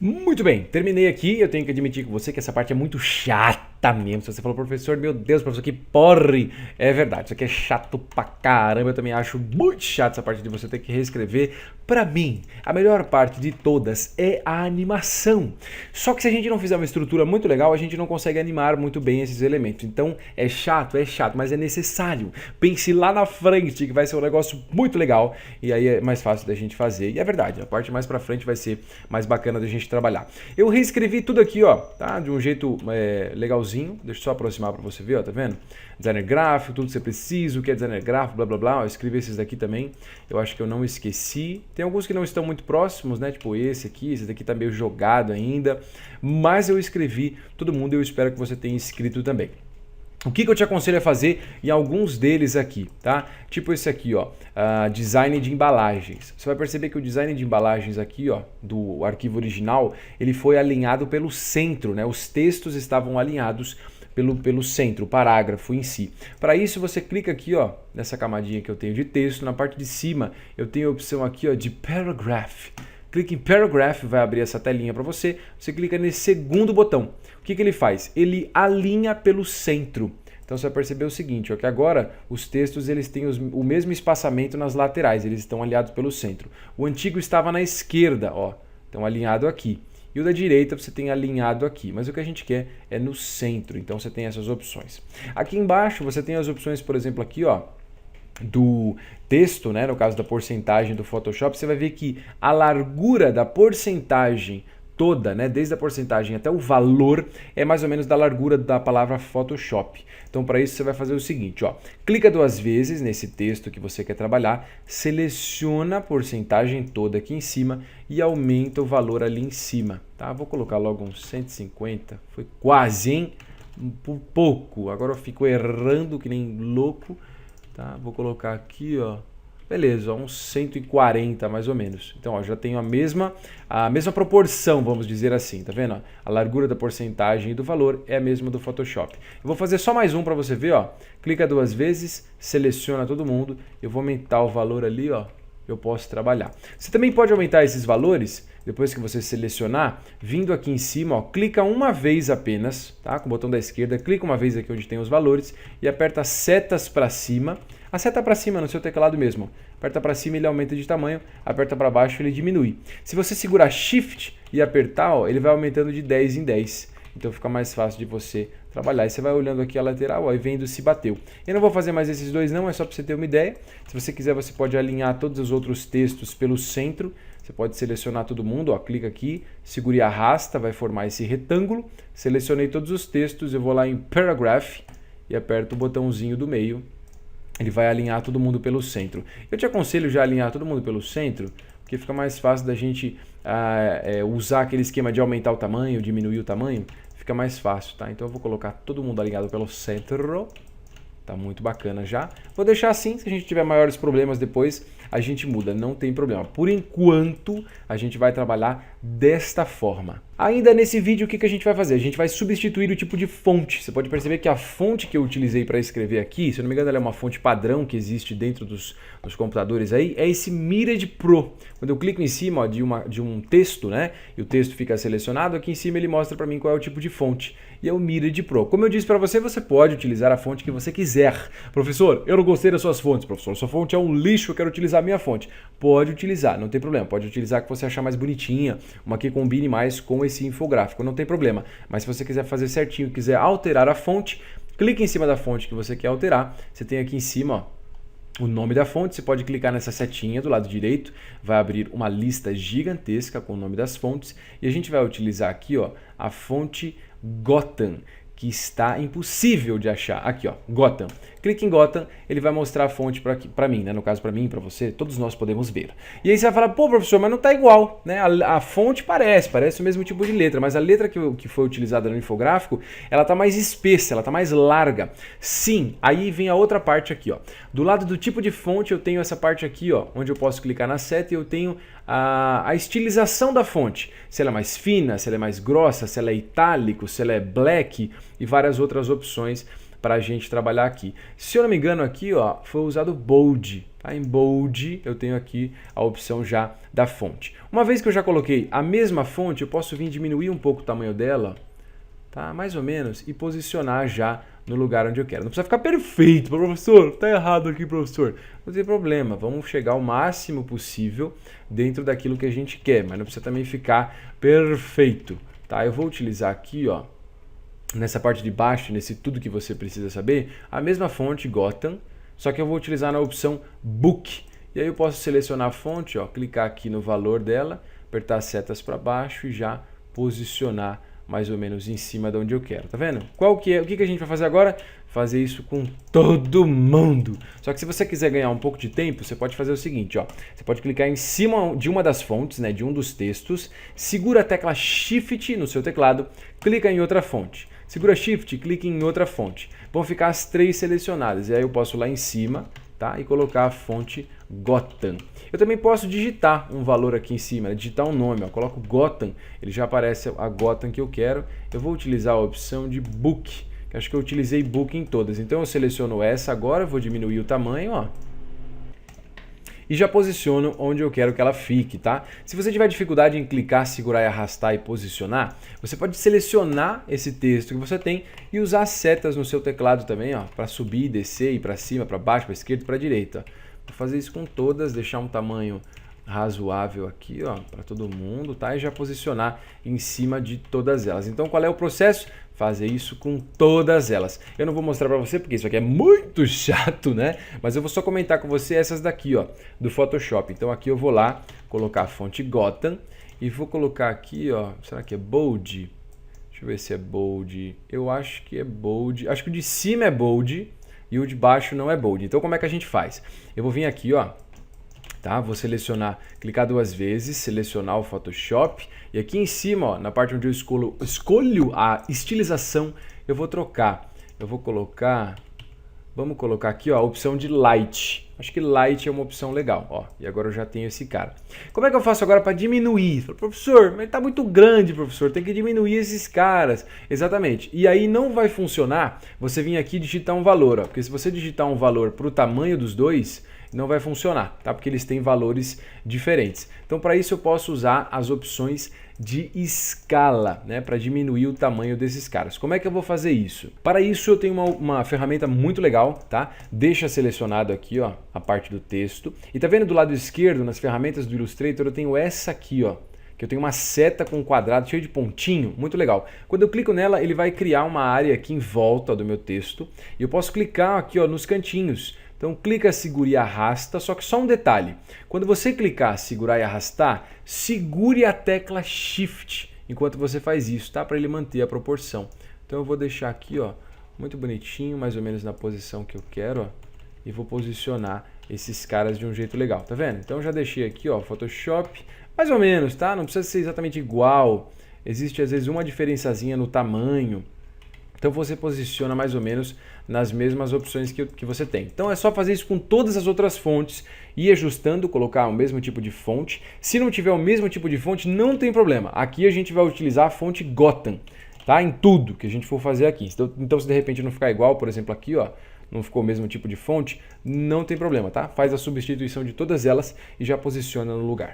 Muito bem, terminei aqui. Eu tenho que admitir com você que essa parte é muito chata mesmo. Se você falou, professor, meu Deus, professor, que porre. É verdade, isso aqui é chato pra caramba. Eu também acho muito chato essa parte de você ter que reescrever. Pra mim, a melhor parte de todas é a animação. Só que se a gente não fizer uma estrutura muito legal, a gente não consegue animar muito bem esses elementos. Então, é chato, mas é necessário. Pense lá na frente que vai ser um negócio muito legal e aí é mais fácil da gente fazer. E é verdade, a parte mais pra frente vai ser mais bacana da gente trabalhar. Eu reescrevi tudo aqui, ó, tá? De um jeito legalzinho. Deixa eu só aproximar pra você ver, ó, tá vendo? Designer gráfico, tudo que você precisa, o que é designer gráfico, blá blá blá. Eu escrevi esses daqui também. Eu acho que eu não esqueci. Tem alguns que não estão muito próximos, né? Tipo esse daqui tá meio jogado ainda. Mas eu escrevi todo mundo e eu espero que você tenha escrito também. O que eu te aconselho a fazer em alguns deles aqui, tá? Tipo esse aqui, ó, design de embalagens. Você vai perceber que o design de embalagens aqui, ó, do arquivo original, ele foi alinhado pelo centro, né? Os textos estavam alinhados pelo centro, o parágrafo em si. Para isso você clica aqui, ó, nessa camadinha que eu tenho de texto, na parte de cima eu tenho a opção aqui, ó, de paragraph. Clique em Paragraph, vai abrir essa telinha para você. Você clica nesse segundo botão. O que ele faz? Ele alinha pelo centro. Então você vai perceber o seguinte, ó, que agora os textos eles têm o mesmo espaçamento nas laterais, eles estão alinhados pelo centro. O antigo estava na esquerda, ó, então alinhado aqui. E o da direita você tem alinhado aqui, mas o que a gente quer é no centro, então você tem essas opções. Aqui embaixo você tem as opções, por exemplo, aqui, ó, do texto, né, no caso da porcentagem do Photoshop, você vai ver que a largura da porcentagem toda, né, desde a porcentagem até o valor, é mais ou menos da largura da palavra Photoshop. Então, para isso, você vai fazer o seguinte, ó, clica 2 vezes nesse texto que você quer trabalhar, seleciona a porcentagem toda aqui em cima e aumenta o valor ali em cima, tá? Vou colocar logo uns 150, foi quase, hein? Por pouco, agora eu fico errando que nem louco. Tá, vou colocar aqui, ó, beleza, ó, uns 140 mais ou menos. Então, ó, já tenho a mesma proporção, vamos dizer assim, tá vendo? Ó? A largura da porcentagem e do valor é a mesma do Photoshop. Eu vou fazer só mais um para você ver, ó. Clica 2 vezes, seleciona todo mundo, eu vou aumentar o valor ali, ó. Eu posso trabalhar. Você também pode aumentar esses valores depois que você selecionar, vindo aqui em cima, ó, clica uma vez apenas, tá? Com o botão da esquerda, clica uma vez aqui onde tem os valores e aperta setas para cima. A seta para cima no seu teclado mesmo. Aperta para cima ele aumenta de tamanho, aperta para baixo ele diminui. Se você segurar Shift e apertar, ó, ele vai aumentando de 10 em 10. Então fica mais fácil de você trabalhar. E você vai olhando aqui a lateral, ó, e vendo se bateu. Eu não vou fazer mais esses dois não, é só para você ter uma ideia. Se você quiser, você pode alinhar todos os outros textos pelo centro. Você pode selecionar todo mundo, ó, clica aqui, segura e arrasta, vai formar esse retângulo. Selecionei todos os textos, eu vou lá em Paragraph e aperto o botãozinho do meio. Ele vai alinhar todo mundo pelo centro. Eu te aconselho já a alinhar todo mundo pelo centro, porque fica mais fácil da gente usar aquele esquema de aumentar o tamanho, diminuir o tamanho. Fica mais fácil, tá? Então eu vou colocar todo mundo alinhado pelo centro. Tá muito bacana já. Vou deixar assim, se a gente tiver maiores problemas depois, a gente muda, não tem problema. Por enquanto, a gente vai trabalhar desta forma. Ainda nesse vídeo, o que a gente vai fazer? A gente vai substituir o tipo de fonte. Você pode perceber que a fonte que eu utilizei para escrever aqui, se eu não me engano, ela é uma fonte padrão que existe dentro dos computadores aí, é esse Mirage Pro. Quando eu clico em cima, ó, de um texto, né, e o texto fica selecionado, aqui em cima ele mostra para mim qual é o tipo de fonte. E é o Mirage Pro. Como eu disse para você, você pode utilizar a fonte que você quiser. Professor, eu não gostei das suas fontes. Professor, sua fonte é um lixo, eu quero utilizar a minha fonte. Pode utilizar, não tem problema. Pode utilizar a que você achar mais bonitinha, uma que combine mais com esse infográfico, não tem problema. Mas se você quiser fazer certinho, quiser alterar a fonte, clique em cima da fonte que você quer alterar. Você tem aqui em cima, ó, o nome da fonte. Você pode clicar nessa setinha do lado direito, vai abrir uma lista gigantesca com o nome das fontes e a gente vai utilizar aqui, ó, a fonte Gotham, que está impossível de achar. Aqui, ó, Gotham. Clique em Gotham, ele vai mostrar a fonte para mim, né? No caso, para mim, para você, todos nós podemos ver. E aí você vai falar, pô, professor, mas não tá igual, né? A fonte parece o mesmo tipo de letra, mas a letra que foi utilizada no infográfico, ela tá mais espessa, ela tá mais larga. Sim, aí vem a outra parte aqui, ó. Do lado do tipo de fonte, eu tenho essa parte aqui, ó, onde eu posso clicar na seta e eu tenho a estilização da fonte. Se ela é mais fina, se ela é mais grossa, se ela é itálico, se ela é black e várias outras opções para a gente trabalhar aqui. Se eu não me engano aqui, ó, foi usado bold. Tá? Em bold eu tenho aqui a opção já da fonte. Uma vez que eu já coloquei a mesma fonte, eu posso vir diminuir um pouco o tamanho dela, tá? Mais ou menos, e posicionar já no lugar onde eu quero. Não precisa ficar perfeito, professor, tá errado aqui, professor. Não tem problema, vamos chegar ao máximo possível dentro daquilo que a gente quer, mas não precisa também ficar perfeito, tá? Eu vou utilizar aqui, ó, nessa parte de baixo, nesse tudo que você precisa saber, a mesma fonte Gotham, só que eu vou utilizar na opção Book. E aí eu posso selecionar a fonte, ó, clicar aqui no valor dela, apertar as setas para baixo e já posicionar mais ou menos em cima de onde eu quero, tá vendo? O que a gente vai fazer agora? Fazer isso com todo mundo. Só que se você quiser ganhar um pouco de tempo, você pode fazer o seguinte, ó. Você pode clicar em cima de uma das fontes, né, de um dos textos, segura a tecla Shift no seu teclado, clica em outra fonte. Segura Shift, clique em outra fonte. Vão ficar as três selecionadas. E aí eu posso ir lá em cima, tá? E colocar a fonte Gotham. Eu também posso digitar um valor aqui em cima, né? Digitar um nome. Ó. Coloco Gotham, ele já aparece a Gotham que eu quero. Eu vou utilizar a opção de Book, que acho que eu utilizei Book em todas. Então eu seleciono essa agora, vou diminuir o tamanho, ó. E já posiciono onde eu quero que ela fique, tá? Se você tiver dificuldade em clicar, segurar e arrastar e posicionar, você pode selecionar esse texto que você tem e usar setas no seu teclado também, ó, para subir, descer, ir para cima, para baixo, para esquerda e para direita. Vou fazer isso com todas, deixar um tamanho razoável aqui, ó, para todo mundo, tá? E já posicionar em cima de todas elas. Então, qual é o processo? Fazer isso com todas elas. Eu não vou mostrar para você porque isso aqui é muito chato, né? Mas eu vou só comentar com você essas daqui, ó, do Photoshop. Então aqui eu vou lá colocar a fonte Gotham e vou colocar aqui, ó, será que é bold? Deixa eu ver se é bold. Eu acho que é bold. Acho que o de cima é bold e o de baixo não é bold. Então como é que a gente faz? Eu vou vir aqui, ó, tá? Vou selecionar, clicar duas vezes, selecionar o Photoshop e aqui em cima, ó, na parte onde eu escolho a estilização, eu vou trocar. Eu vou colocar, vamos colocar aqui, ó, a opção de Light. Acho que Light é uma opção legal, ó. E agora eu já tenho esse cara. Como é que eu faço agora para diminuir? Falo, professor, mas ele tá muito grande, professor. Tem que diminuir esses caras. Exatamente. E aí não vai funcionar você vir aqui e digitar um valor, ó. Porque se você digitar um valor para o tamanho dos dois, não vai funcionar, tá? Porque eles têm valores diferentes. Então, para isso eu posso usar as opções de escala, né? Para diminuir o tamanho desses caras. Como é que eu vou fazer isso? Para isso eu tenho uma ferramenta muito legal, tá? Deixa selecionado aqui, ó, a parte do texto. E tá vendo do lado esquerdo, nas ferramentas do Illustrator, eu tenho essa aqui, ó. Que eu tenho uma seta com um quadrado cheio de pontinho, muito legal. Quando eu clico nela, ele vai criar uma área aqui em volta do meu texto. E eu posso clicar aqui, ó, nos cantinhos. Então clica, segura e arrasta, só que só um detalhe. Quando você clicar, segurar e arrastar, segure a tecla Shift enquanto você faz isso, tá? Para ele manter a proporção. Então eu vou deixar aqui, ó, muito bonitinho, mais ou menos na posição que eu quero, ó, e vou posicionar esses caras de um jeito legal, tá vendo? Então eu já deixei aqui, ó, Photoshop, mais ou menos, tá? Não precisa ser exatamente igual. Existe às vezes uma diferençazinha no tamanho. Então você posiciona mais ou menos nas mesmas opções que você tem. Então é só fazer isso com todas as outras fontes, ir ajustando, colocar o mesmo tipo de fonte. Se não tiver o mesmo tipo de fonte, não tem problema. Aqui a gente vai utilizar a fonte Gotham, tá? Em tudo que a gente for fazer aqui. Então se de repente não ficar igual, por exemplo aqui, ó, não ficou o mesmo tipo de fonte, não tem problema, tá? Faz a substituição de todas elas e já posiciona no lugar.